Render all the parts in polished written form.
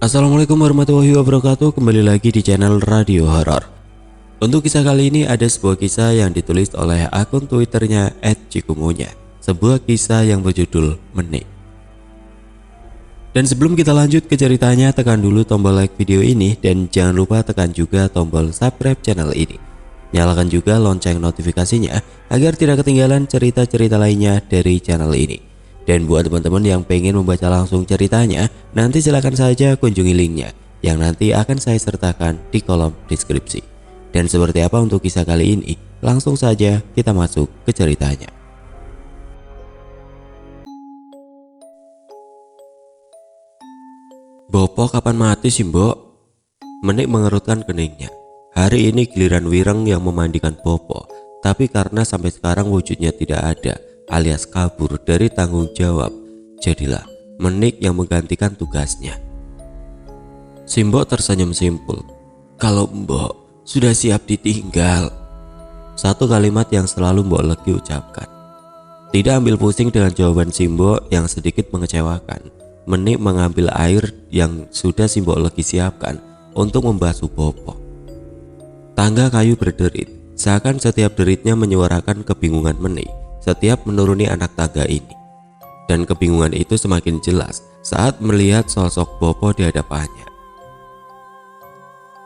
Assalamualaikum warahmatullahi wabarakatuh. Kembali lagi di channel Radio Horor. Untuk kisah kali ini ada sebuah kisah yang ditulis oleh akun Twitternya @cikumunya. Sebuah kisah yang berjudul Menik. Dan sebelum kita lanjut ke ceritanya, tekan dulu tombol like video ini dan jangan lupa tekan juga tombol subscribe channel ini. Nyalakan juga lonceng notifikasinya agar tidak ketinggalan cerita-cerita lainnya dari channel ini. Dan buat teman-teman yang pengen membaca langsung ceritanya, nanti silahkan saja kunjungi linknya yang nanti akan saya sertakan di kolom deskripsi. Dan seperti apa untuk kisah kali ini? Langsung saja kita masuk ke ceritanya. Bopo kapan mati sih mbok? Menik mengerutkan keningnya. Hari ini giliran Wireng yang memandikan Bopo, tapi karena sampai sekarang wujudnya tidak ada alias kabur dari tanggung jawab, jadilah Menik yang menggantikan tugasnya. Simbok tersenyum simpul. Kalau mbok sudah siap ditinggal. Satu kalimat yang selalu Mbok Legi ucapkan. Tidak ambil pusing dengan jawaban Simbok yang sedikit mengecewakan, Menik mengambil air yang sudah Simbok Legi siapkan untuk membasuh Bopo. Tangga kayu berderit, seakan setiap deritnya menyuarakan kebingungan Menik setiap menuruni anak tangga ini. Dan kebingungan itu semakin jelas saat melihat sosok Bopo di hadapannya.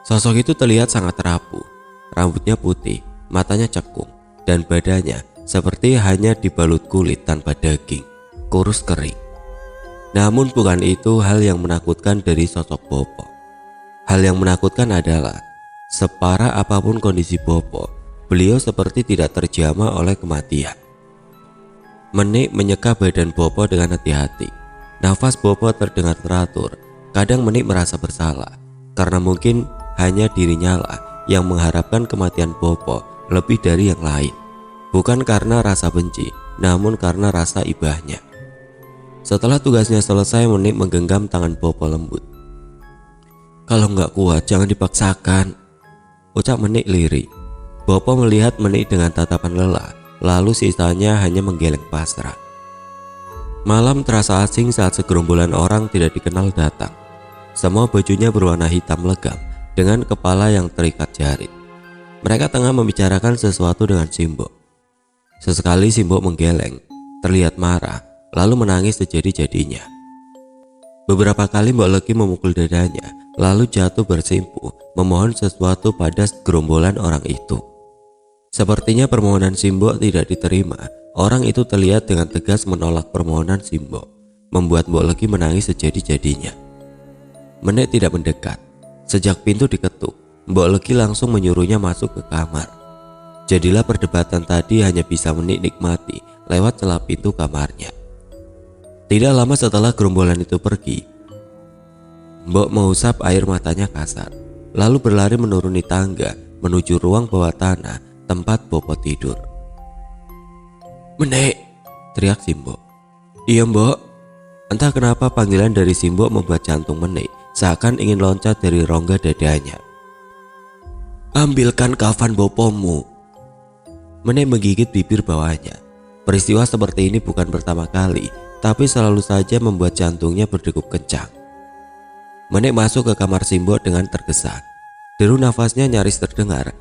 Sosok itu terlihat sangat rapuh, rambutnya putih, matanya cekung, dan badannya seperti hanya dibalut kulit tanpa daging, kurus kering. Namun bukan itu hal yang menakutkan dari sosok Bopo. Hal yang menakutkan adalah separah apapun kondisi Bopo, beliau seperti tidak terjamah oleh kematian. Menik menyeka badan Bopo dengan hati-hati. Nafas Bopo terdengar teratur. Kadang Menik merasa bersalah karena mungkin hanya dirinya lah yang mengharapkan kematian Bopo lebih dari yang lain. Bukan karena rasa benci, namun karena rasa ibahnya. Setelah tugasnya selesai, Menik menggenggam tangan Bopo lembut. Kalau nggak kuat jangan dipaksakan, ucap Menik lirih. Bopo melihat Menik dengan tatapan lelah, lalu sisanya hanya menggeleng pasrah. Malam terasa asing saat segerombolan orang tidak dikenal datang. Semua bajunya berwarna hitam legam dengan kepala yang terikat jarit. Mereka tengah membicarakan sesuatu dengan Simbok. Sesekali Simbok menggeleng, terlihat marah, lalu menangis sejadi-jadinya. Beberapa kali Mbok Legi memukul dadanya, lalu jatuh bersimpuh memohon sesuatu pada gerombolan orang itu. Sepertinya permohonan Simbok tidak diterima. Orang itu terlihat dengan tegas menolak permohonan Simbok, membuat Mbok Legi menangis sejadi-jadinya. Menik tidak mendekat. Sejak pintu diketuk, Mbok Legi langsung menyuruhnya masuk ke kamar. Jadilah perdebatan tadi hanya bisa Menik nikmati lewat celah pintu kamarnya. Tidak lama setelah gerombolan itu pergi, Mbok mengusap air matanya kasar, lalu berlari menuruni tangga menuju ruang bawah tanah tempat Bopo tidur. Menik, teriak Simbok. Iya mbok. Entah kenapa panggilan dari Simbok membuat jantung Menik seakan ingin loncat dari rongga dadanya. Ambilkan kafan Bopomu. Menik menggigit bibir bawahnya. Peristiwa seperti ini bukan pertama kali, tapi selalu saja membuat jantungnya berdegup kencang. Menik masuk ke kamar Simbok dengan tergesa. Deru nafasnya nyaris terdengar.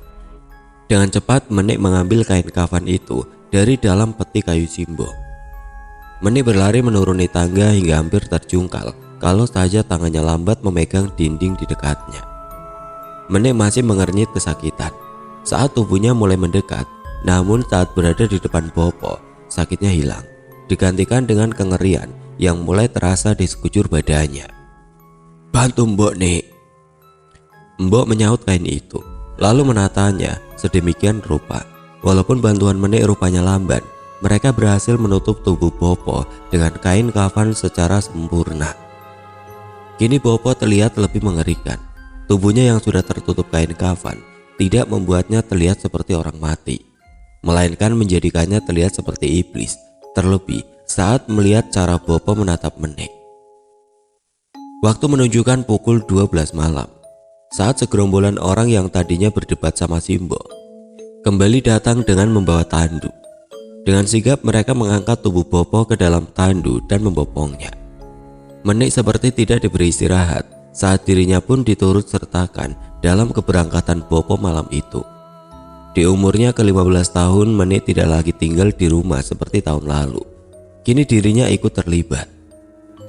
Dengan cepat Menik mengambil kain kafan itu dari dalam peti kayu Simbok. Menik berlari menuruni tangga hingga hampir terjungkal kalau saja tangannya lambat memegang dinding di dekatnya. Menik masih mengernyit kesakitan saat tubuhnya mulai mendekat, namun saat berada di depan Bopo, sakitnya hilang, digantikan dengan kengerian yang mulai terasa di sekujur badannya. Bantu mbok nih. Mbok menyaut kain itu, lalu menatanya sedemikian rupa. Walaupun bantuan Menik rupanya lamban, mereka berhasil menutup tubuh Bopo dengan kain kafan secara sempurna. Kini Bopo terlihat lebih mengerikan. Tubuhnya yang sudah tertutup kain kafan tidak membuatnya terlihat seperti orang mati, melainkan menjadikannya terlihat seperti iblis, terlebih saat melihat cara Bopo menatap Menik. Waktu menunjukkan pukul 12 malam. Saat segerombolan orang yang tadinya berdebat sama Simbok kembali datang dengan membawa tandu. Dengan sigap mereka mengangkat tubuh Bopo ke dalam tandu dan membopongnya. Menik seperti tidak diberi istirahat. saat dirinya pun diturut sertakan dalam keberangkatan Bopo malam itu. Di umurnya ke-15 tahun, Menik tidak lagi tinggal di rumah seperti tahun lalu. Kini dirinya ikut terlibat.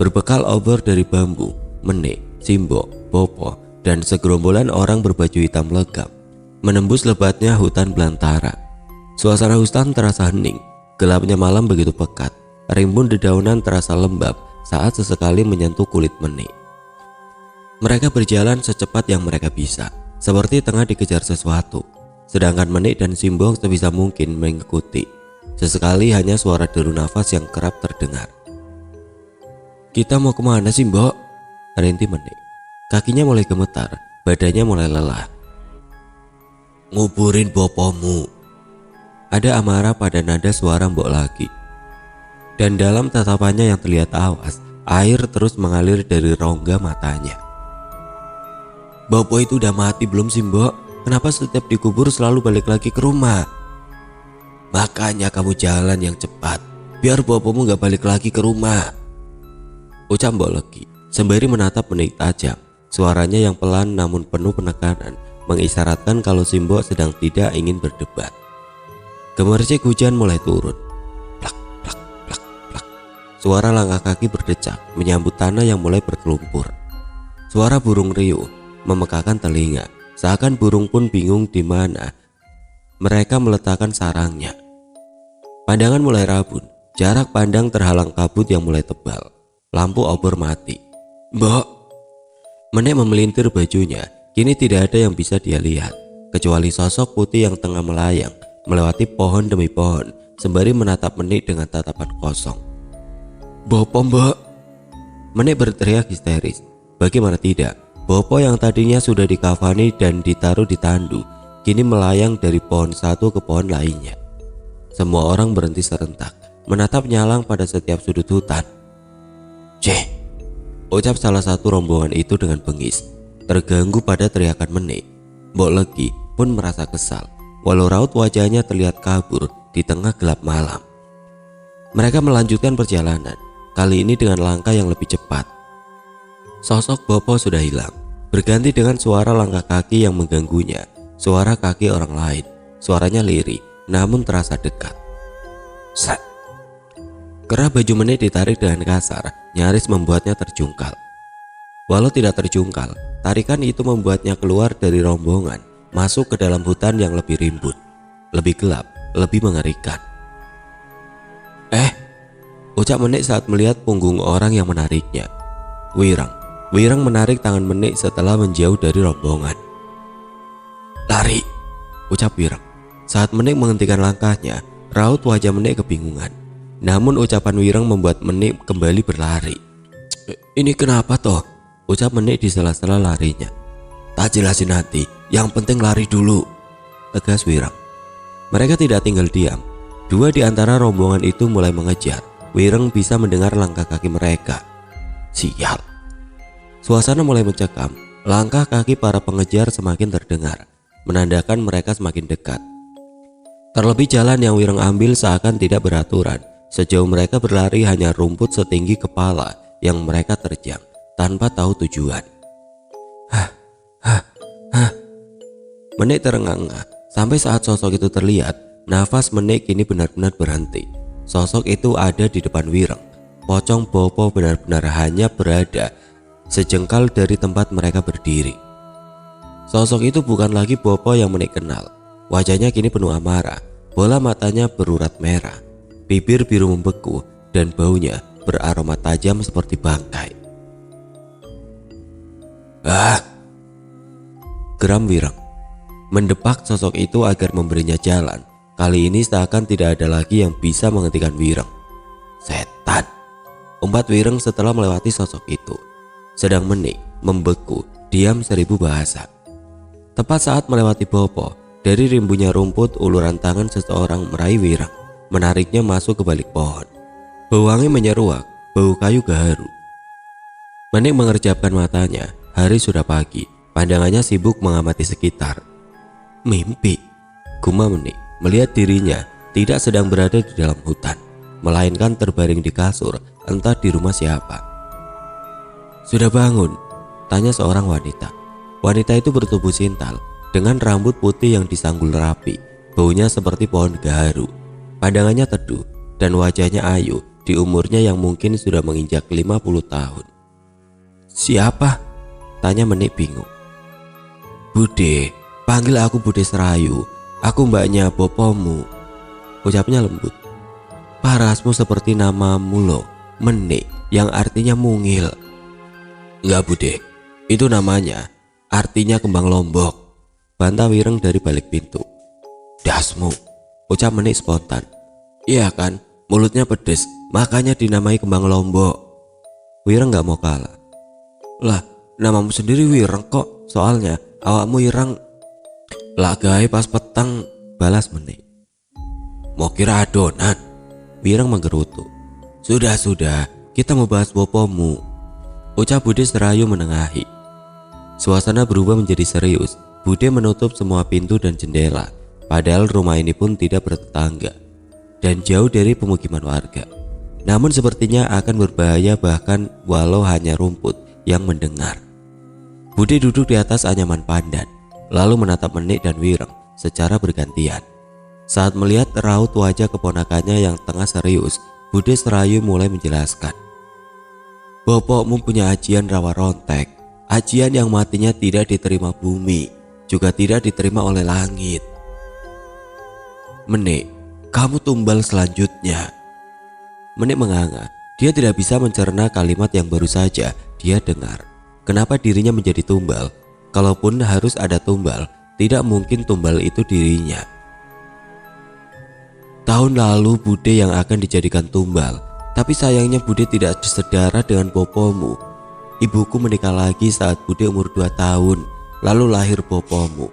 Berbekal obor dari bambu, Menik, Simbok, Bopo, dan segerombolan orang berbaju hitam legam menembus lebatnya hutan belantara. Suasana hutan terasa hening, gelapnya malam begitu pekat, rimbun dedaunan terasa lembab saat sesekali menyentuh kulit Menik. Mereka berjalan secepat yang mereka bisa, seperti tengah dikejar sesuatu. Sedangkan Menik dan Simbok sebisa mungkin mengikuti. Sesekali hanya suara deru nafas yang kerap terdengar. "Kita mau kemana, Simbok?" rintih Menik. Kakinya mulai gemetar, badannya mulai lelah. "Nguburin bopomu," ada amarah pada nada suara Mbok lagi. Dan dalam tatapannya yang terlihat awas, air terus mengalir dari rongga matanya. "Bopo itu udah mati belum, Simbok? Kenapa setiap dikubur selalu balik lagi ke rumah?" "Makanya kamu jalan yang cepat, biar bopomu gak balik lagi ke rumah," ucap Mbok Legi sembari menatap Menik tajam. Suaranya yang pelan namun penuh penekanan mengisyaratkan kalau Simbok sedang tidak ingin berdebat. Gemercik hujan mulai turun. Plak, plak, plak, plak. Suara langkah kaki berdecak menyambut tanah yang mulai berkelumpur. Suara burung riuh memekakan telinga, seakan burung pun bingung di mana mereka meletakkan sarangnya. Pandangan mulai rabun, jarak pandang terhalang kabut yang mulai tebal. Lampu obor mati. "Mbok." Menik memelintir bajunya, kini tidak ada yang bisa dia lihat, kecuali sosok putih yang tengah melayang, melewati pohon demi pohon, sembari menatap Menik dengan tatapan kosong. "Bopo, Mbok." Menik berteriak histeris. Bagaimana tidak, Bopo yang tadinya sudah dikafani dan ditaruh di tandu, kini melayang dari pohon satu ke pohon lainnya. Semua orang berhenti serentak, menatap nyalang pada setiap sudut hutan. "Ceh," ucap salah satu rombongan itu dengan bengis, terganggu pada teriakan Menik. Mbok Legi pun merasa kesal, walau raut wajahnya terlihat kabur di tengah gelap malam. Mereka melanjutkan perjalanan, kali ini dengan langkah yang lebih cepat. Sosok Bopo sudah hilang, berganti dengan suara langkah kaki yang mengganggunya, suara kaki orang lain. Suaranya lirih, namun terasa dekat. Sat. Kerah baju Menik ditarik dengan kasar, nyaris membuatnya terjungkal. Walau tidak terjungkal, tarikan itu membuatnya keluar dari rombongan, masuk ke dalam hutan yang lebih rimbun, lebih gelap, lebih mengerikan. Ucap Menik saat melihat punggung orang yang menariknya. Wirang menarik tangan Menik setelah menjauh dari rombongan. "Lari," ucap Wirang. Saat Menik menghentikan langkahnya, raut wajah Menik kebingungan. Namun ucapan Wirang membuat Menik kembali berlari. "Ini kenapa toh?" ucap Menik di sela-sela larinya. "Tak jelasin nanti, yang penting lari dulu," tegas Wirang. Mereka tidak tinggal diam. Dua di antara rombongan itu mulai mengejar. Wirang bisa mendengar langkah kaki mereka. Sial. Suasana mulai mencekam. Langkah kaki para pengejar semakin terdengar, menandakan mereka semakin dekat. Terlebih jalan yang Wirang ambil seakan tidak beraturan. Sejauh mereka berlari hanya rumput setinggi kepala yang mereka terjang tanpa tahu tujuan. Menik terengah-engah sampai saat sosok itu terlihat. Nafas Menik kini benar-benar berhenti. Sosok itu ada di depan Wirang. Pocong Bopo benar-benar hanya berada sejengkal dari tempat mereka berdiri. Sosok itu bukan lagi Bopo yang Menik kenal. Wajahnya kini penuh amarah, bola matanya berurat merah, bibir biru membeku, dan baunya beraroma tajam seperti bangkai. Geram Wirang, mendepak sosok itu agar memberinya jalan. Kali ini seakan tidak ada lagi yang bisa menghentikan Wirang. Setan, umpat Wirang setelah melewati sosok itu. Sedang Menik membeku, diam 1000 bahasa. Tepat saat melewati Bopo, dari rimbunnya rumput uluran tangan seseorang meraih Wirang, menariknya masuk ke balik pohon. Bau wangi menyeruak, bau kayu gaharu. Menik mengerjapkan matanya. Hari sudah pagi, pandangannya sibuk mengamati sekitar. Mimpi, gumam Menik melihat dirinya tidak sedang berada di dalam hutan, melainkan terbaring di kasur, entah di rumah siapa. Sudah bangun, Tanya seorang wanita. Wanita itu bertubuh sintal dengan rambut putih yang disanggul rapi. Baunya seperti pohon gaharu. Pandangannya teduh dan wajahnya ayu di umurnya yang mungkin sudah menginjak 50 tahun. Siapa? Tanya Menik bingung. Bude, panggil aku Bude Serayu. Aku mbaknya bopomu. Ucapnya lembut. Parasmu seperti namamu loh, Menik, yang artinya mungil. Enggak Bude, itu namanya, artinya kembang lombok. Bantah Wireng dari balik pintu. Dasmu, ucap Menik spontan. Iya kan, mulutnya pedes, makanya dinamai kembang lombok. Wireng gak mau kalah. Lah, namamu sendiri Wireng kok, soalnya awakmu ireng. Lah gawe pas petang, balas Menik. Mau kira adonan? Wireng menggerutu. Sudah, kita mau bahas bopomu, ucap Bude Serayu menengahi. Suasana berubah menjadi serius. Bude menutup semua pintu dan jendela, padahal rumah ini pun tidak bertetangga dan jauh dari pemukiman warga. Namun sepertinya akan berbahaya bahkan walau hanya rumput yang mendengar. Bude duduk di atas anyaman pandan, lalu menatap Menik dan Wireng secara bergantian. Saat melihat raut wajah keponakannya yang tengah serius, Bude Serayu mulai menjelaskan. Bopokmu punya ajian rawa rontek, ajian yang matinya tidak diterima bumi, juga tidak diterima oleh langit. Menik, kamu tumbal selanjutnya. Menik menganga. Dia tidak bisa mencerna kalimat yang baru saja dia dengar. Kenapa dirinya menjadi tumbal? Kalaupun harus ada tumbal, tidak mungkin tumbal itu dirinya. Tahun lalu Bude yang akan dijadikan tumbal, tapi sayangnya Bude tidak bersaudara dengan bopomu. Ibuku menikah lagi saat Bude umur 2 tahun, lalu lahir bopomu.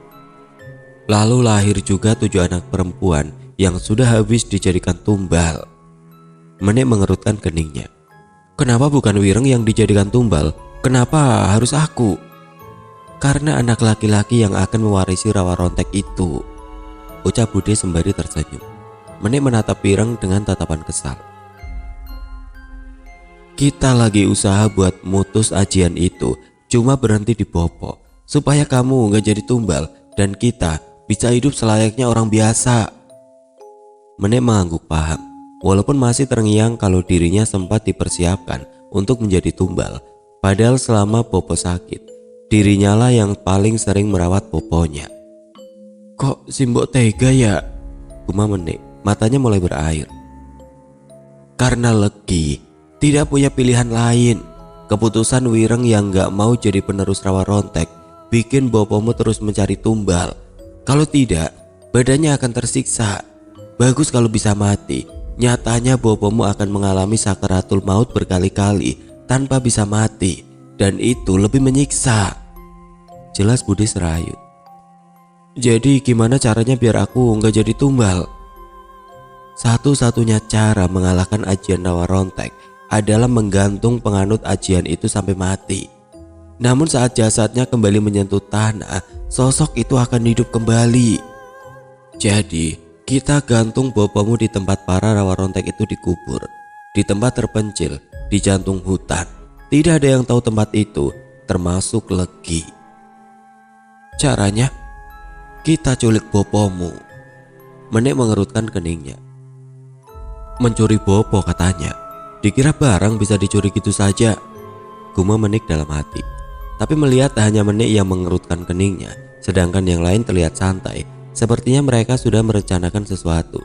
Lalu lahir juga 7 anak perempuan yang sudah habis dijadikan tumbal. Menik mengerutkan keningnya. Kenapa bukan Wireng yang dijadikan tumbal? Kenapa harus aku? Karena anak laki-laki yang akan mewarisi rawa rontek itu, ucap Bude sembari tersenyum. Menik menatap Wireng dengan tatapan kesal. Kita lagi usaha buat mutus ajian itu, cuma berhenti di bopo, supaya kamu gak jadi tumbal dan kita bisa hidup selayaknya orang biasa. Menik mengangguk paham, walaupun masih terngiang kalau dirinya sempat dipersiapkan untuk menjadi tumbal. Padahal selama bopo sakit, dirinya lah yang paling sering merawat boponya. Kok simbok tega ya? Gumam Menik, matanya mulai berair. Karena legi, tidak punya pilihan lain. Keputusan Wireng yang gak mau jadi penerus rawa rontek bikin bopomu terus mencari tumbal. Kalau tidak, badannya akan tersiksa. Bagus kalau bisa mati. Nyatanya bopomu akan mengalami sakaratul maut berkali-kali tanpa bisa mati, dan itu lebih menyiksa. Jelas Bude Serayu. Jadi gimana caranya biar aku nggak jadi tumbal? Satu-satunya cara mengalahkan ajian rawa rontek adalah menggantung penganut ajian itu sampai mati. Namun saat jasadnya kembali menyentuh tanah, sosok itu akan hidup kembali. Jadi kita gantung bopomu di tempat para rawa rontek itu dikubur, di tempat terpencil, di jantung hutan. Tidak ada yang tahu tempat itu, termasuk legi. Caranya, kita culik bopomu. Menik mengerutkan keningnya. Mencuri bopo katanya. Dikira barang bisa dicuri gitu saja. Gumam Menik dalam hati. Tapi melihat hanya Menik yang mengerutkan keningnya, sedangkan yang lain terlihat santai, sepertinya mereka sudah merencanakan sesuatu.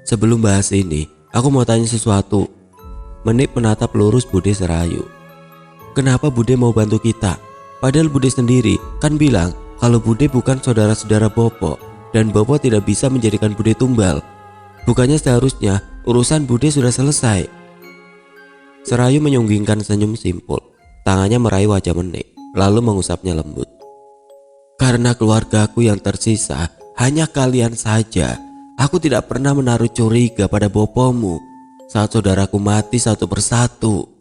Sebelum bahas ini, aku mau tanya sesuatu. Menik menatap lurus Bude Serayu. Kenapa Bude mau bantu kita? Padahal Bude sendiri kan bilang kalau Bude bukan saudara-saudara Bopo dan Bopo tidak bisa menjadikan Bude tumbal. Bukannya seharusnya urusan Bude sudah selesai? Serayu menyunggingkan senyum simpul. Tangannya meraih wajah Menik, lalu mengusapnya lembut. Karena keluargaku yang tersisa hanya kalian saja, aku tidak pernah menaruh curiga pada bopomu saat saudaraku mati satu persatu.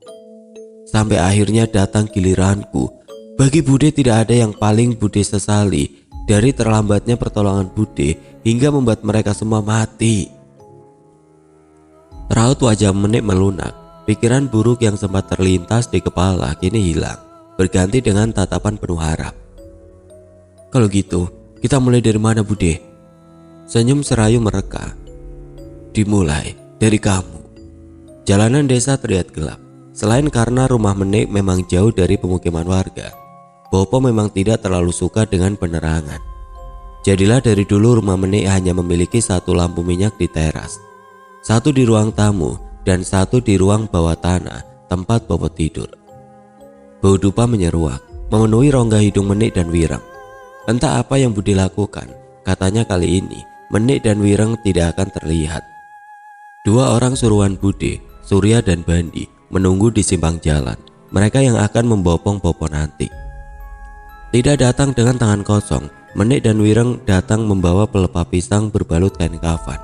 Sampai akhirnya datang giliranku. Bagi Bude tidak ada yang paling Bude sesali dari terlambatnya pertolongan Bude hingga membuat mereka semua mati. Raut wajah Menik melunak. Pikiran buruk yang sempat terlintas di kepala kini hilang. berganti dengan tatapan penuh harap. "Kalau gitu, kita mulai dari mana, Bude?" Senyum Serayu mereka. "Dimulai dari kamu." Jalanan desa terlihat gelap. Selain karena rumah Menik memang jauh dari pemukiman warga, Bopo memang tidak terlalu suka dengan penerangan. Jadilah dari dulu rumah Menik hanya memiliki satu lampu minyak di teras, satu di ruang tamu, dan satu di ruang bawah tanah tempat Bopo tidur. Bau dupa menyeruak, memenuhi rongga hidung Menik dan Wireng. Entah apa yang Budi lakukan, katanya kali ini Menik dan Wireng tidak akan terlihat. Dua orang suruhan Budi, Surya dan Bandi, menunggu di simpang jalan. Mereka yang akan membopong Bopo nanti. Tidak datang dengan tangan kosong, Menik dan Wireng datang membawa pelepah pisang berbalut kain kafan,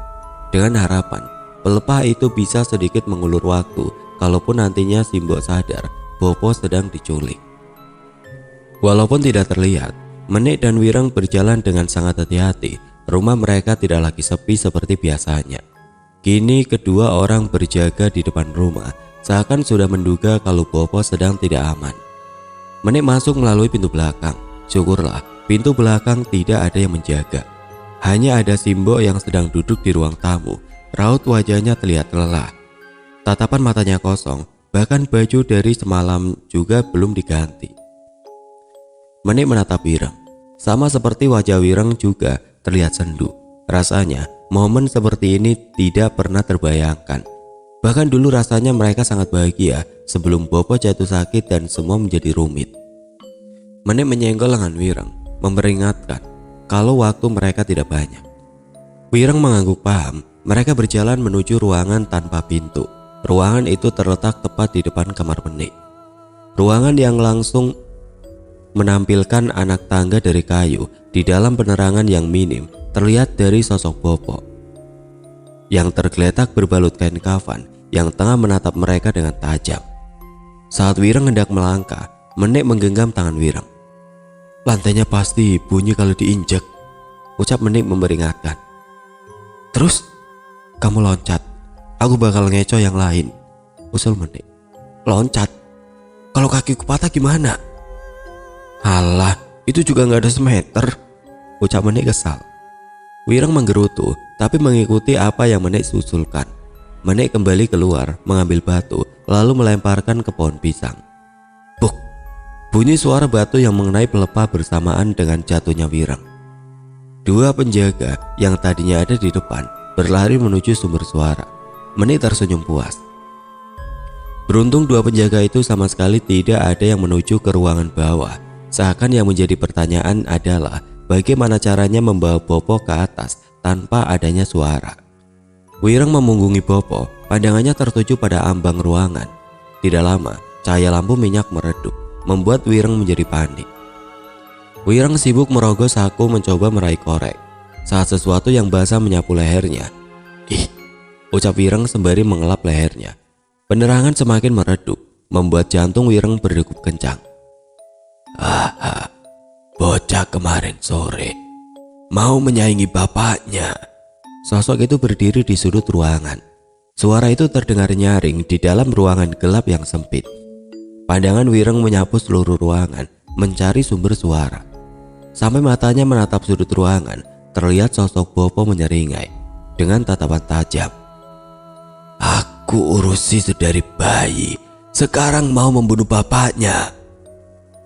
dengan harapan pelepah itu bisa sedikit mengulur waktu kalaupun nantinya Simbok sadar Bopo sedang diculik. Walaupun tidak terlihat, Menik dan Wireng berjalan dengan sangat hati-hati. Rumah mereka tidak lagi sepi seperti biasanya. Kini kedua orang berjaga di depan rumah, seakan sudah menduga kalau Bopo sedang tidak aman. Menik masuk melalui pintu belakang. Syukurlah pintu belakang tidak ada yang menjaga. Hanya ada Simbok yang sedang duduk di ruang tamu. Raut wajahnya terlihat lelah. Tatapan matanya kosong, bahkan baju dari semalam juga belum diganti. Menik menatap Wireng. Sama seperti wajah Wireng juga terlihat sendu. Rasanya momen seperti ini tidak pernah terbayangkan. Bahkan dulu rasanya mereka sangat bahagia sebelum Bopo jatuh sakit dan semua menjadi rumit. Menik menyenggol lengan Wireng, memperingatkan kalau waktu mereka tidak banyak. Wireng mengangguk paham. Mereka berjalan menuju ruangan tanpa pintu. Ruangan itu terletak tepat di depan kamar Menik. Ruangan yang langsung menampilkan anak tangga dari kayu di dalam penerangan yang minim terlihat dari sosok Bopo yang tergeletak berbalut kain kafan yang tengah menatap mereka dengan tajam. Saat Wireng hendak melangkah, Menik menggenggam tangan Wireng. "Lantainya pasti bunyi kalau diinjek," ucap Menik memperingatkan. "Terus kamu loncat, aku bakal ngeco yang lain," usul Menik. "Loncat? Kalau kakiku patah gimana?" "Alah, itu juga gak ada semeter," ucap Menik kesal. Wireng menggerutu tapi mengikuti apa yang Menik usulkan. Menik kembali keluar mengambil batu lalu melemparkan ke pohon pisang. Buk! Bunyi suara batu yang mengenai pelepah bersamaan dengan jatuhnya Wireng. Dua penjaga yang tadinya ada di depan berlari menuju sumber suara. Menik tersenyum puas. Beruntung dua penjaga itu sama sekali tidak ada yang menuju ke ruangan bawah. Seakan yang menjadi pertanyaan adalah bagaimana caranya membawa Bopo ke atas tanpa adanya suara. Wireng memunggungi Bopo, pandangannya tertuju pada ambang ruangan. Tidak lama, cahaya lampu minyak meredup, membuat Wireng menjadi panik. Wireng sibuk merogoh saku mencoba meraih korek, saat sesuatu yang basah menyapu lehernya. "Ih!" ucap Wireng sembari mengelap lehernya. Penerangan semakin meredup, membuat jantung Wireng berdegup kencang. "Aha, bocah kemarin sore mau menyaingi bapaknya." Sosok itu berdiri di sudut ruangan. Suara itu terdengar nyaring di dalam ruangan gelap yang sempit. Pandangan Wireng menyapu seluruh ruangan, mencari sumber suara. Sampai matanya menatap sudut ruangan, terlihat sosok Bopo menyeringai dengan tatapan tajam. "Aku urusi sedari bayi, sekarang mau membunuh bapaknya."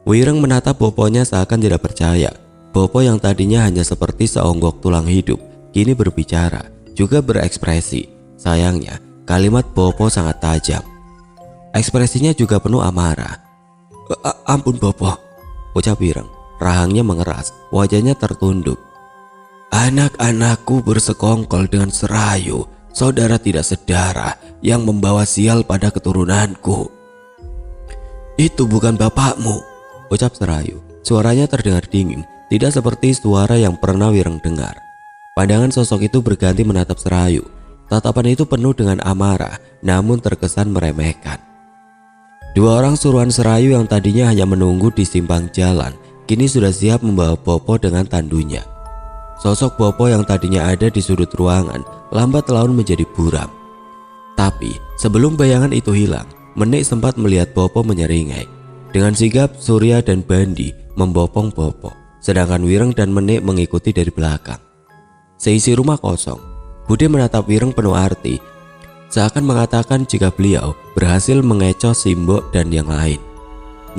Wireng menatap Boponya seakan tidak percaya. Bopo yang tadinya hanya seperti seonggok tulang hidup kini berbicara, juga berekspresi. Sayangnya, kalimat Bopo sangat tajam. Ekspresinya juga penuh amarah. Ampun Bopo," ucap Wireng. Rahangnya mengeras, wajahnya tertunduk. "Anak-anakku bersekongkol dengan Serayu, saudara tidak sedara yang membawa sial pada keturunanku." "Itu bukan bapakmu," ucap Serayu. Suaranya terdengar dingin, tidak seperti suara yang pernah Wireng dengar. Pandangan sosok itu berganti menatap Serayu. Tatapan itu penuh dengan amarah, namun terkesan meremehkan. Dua orang suruhan Serayu yang tadinya hanya menunggu di simpang jalan, kini sudah siap membawa Bopo dengan tandunya. Sosok Bopo yang tadinya ada di sudut ruangan, lambat laun menjadi buram. Tapi sebelum bayangan itu hilang, Menik sempat melihat Bopo menyeringai. Dengan sigap Surya dan Bandi membopong Bopo, sedangkan Wireng dan Menik mengikuti dari belakang. Seisi rumah kosong. Bude menatap Wireng penuh arti, seakan mengatakan jika beliau berhasil mengecoh Simbok dan yang lain.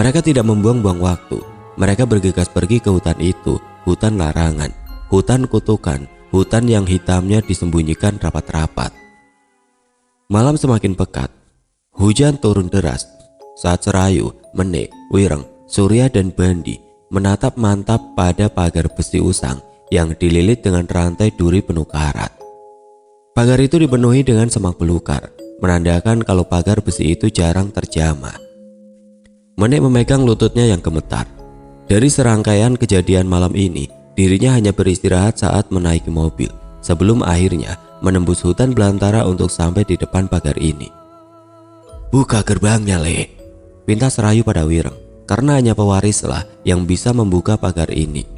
Mereka tidak membuang-buang waktu. Mereka bergegas pergi ke hutan itu, hutan larangan, hutan kutukan, hutan yang hitamnya disembunyikan rapat-rapat. Malam semakin pekat. Hujan turun deras. Saat Serayu, Menik, Wireng, Surya dan Bandi menatap mantap pada pagar besi usang yang dililit dengan rantai duri penuh karat. Pagar itu dipenuhi dengan semak belukar, menandakan kalau pagar besi itu jarang terjamah. Menik memegang lututnya yang gemetar. Dari serangkaian kejadian malam ini, dirinya hanya beristirahat saat menaiki mobil, sebelum akhirnya menembus hutan belantara untuk sampai di depan pagar ini. "Buka gerbangnya, Le," pinta Serayu pada Wireng, karena hanya pewarislah yang bisa membuka pagar ini.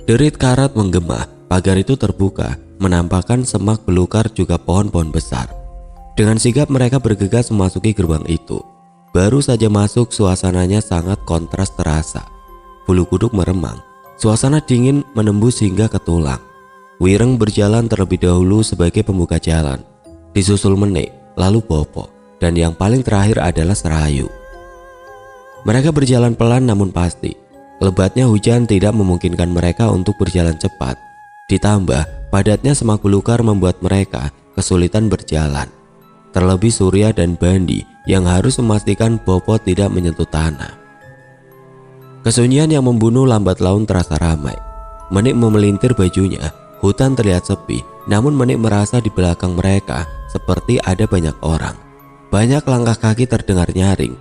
Derit karat menggema, pagar itu terbuka, menampakkan semak belukar juga pohon-pohon besar. Dengan sigap mereka bergegas memasuki gerbang itu. Baru saja masuk, suasananya sangat kontras terasa. Bulu kuduk meremang, suasana dingin menembus hingga ke tulang. Wireng berjalan terlebih dahulu sebagai pembuka jalan, disusul Menik, lalu Bopo, dan yang paling terakhir adalah Serayu. Mereka berjalan pelan namun pasti. Lebatnya hujan tidak memungkinkan mereka untuk berjalan cepat. Ditambah padatnya semak belukar membuat mereka kesulitan berjalan. Terlebih Surya dan Bandi yang harus memastikan Bopo tidak menyentuh tanah. Kesunyian yang membunuh lambat laun terasa ramai. Menik memelintir bajunya. Hutan terlihat sepi, namun Menik merasa di belakang mereka seperti ada banyak orang. Banyak langkah kaki terdengar nyaring.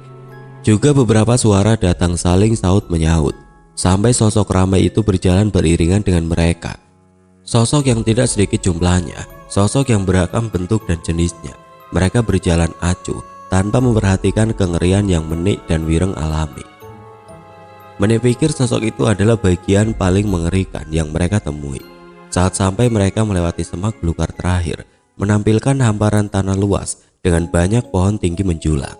Juga beberapa suara datang saling saut menyaut, sampai sosok ramai itu berjalan beriringan dengan mereka. Sosok yang tidak sedikit jumlahnya, sosok yang beragam bentuk dan jenisnya. Mereka berjalan acuh tanpa memperhatikan kengerian yang Menik dan Wireng alami. Menik pikir sosok itu adalah bagian paling mengerikan yang mereka temui. Saat sampai mereka melewati semak belukar terakhir, menampilkan hamparan tanah luas dengan banyak pohon tinggi menjulang.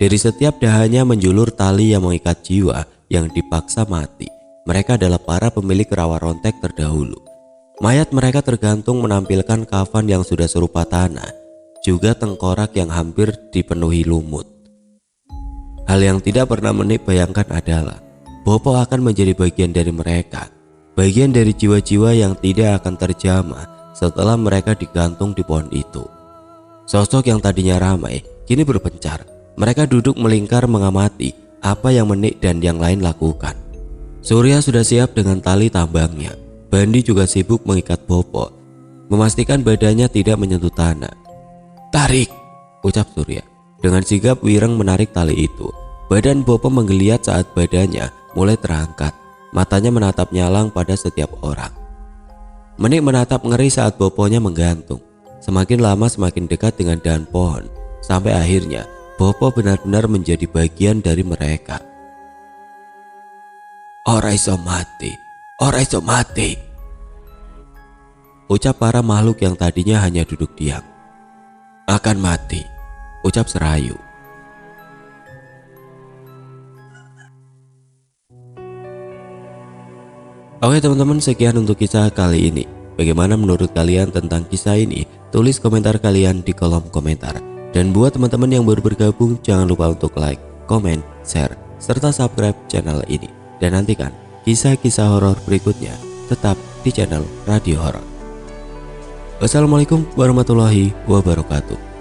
Dari setiap dahannya menjulur tali yang mengikat jiwa yang dipaksa mati. Mereka adalah para pemilik rawa rontek terdahulu. Mayat mereka tergantung menampilkan kafan yang sudah serupa tanah, juga tengkorak yang hampir dipenuhi lumut. Hal yang tidak pernah Menik bayangkan adalah Bopo akan menjadi bagian dari mereka, bagian dari jiwa-jiwa yang tidak akan terjamah setelah mereka digantung di pohon itu. Sosok yang tadinya ramai kini berpencar. Mereka duduk melingkar mengamati apa yang Menik dan yang lain lakukan. Surya sudah siap dengan tali tambangnya. Bandi juga sibuk mengikat Bopo, memastikan badannya tidak menyentuh tanah. "Tarik!" ucap Surya. Dengan sigap Wireng menarik tali itu. Badan Bopo menggeliat saat badannya mulai terangkat. Matanya menatap nyalang pada setiap orang. Menik menatap ngeri saat Boponya menggantung. Semakin lama semakin dekat dengan dahan pohon, sampai akhirnya Bopo benar-benar menjadi bagian dari mereka. "Ora iso mati, ora iso mati," ucap para makhluk yang tadinya hanya duduk diam. "Akan mati," ucap Serayu. Oke teman-teman, sekian untuk kisah kali ini. Bagaimana menurut kalian tentang kisah ini? Tulis komentar kalian di kolom komentar. Dan buat teman-teman yang baru bergabung, jangan lupa untuk like, komen, share, serta subscribe channel ini. Dan nantikan kisah-kisah horor berikutnya tetap di channel Radio Horor. Wassalamualaikum warahmatullahi wabarakatuh.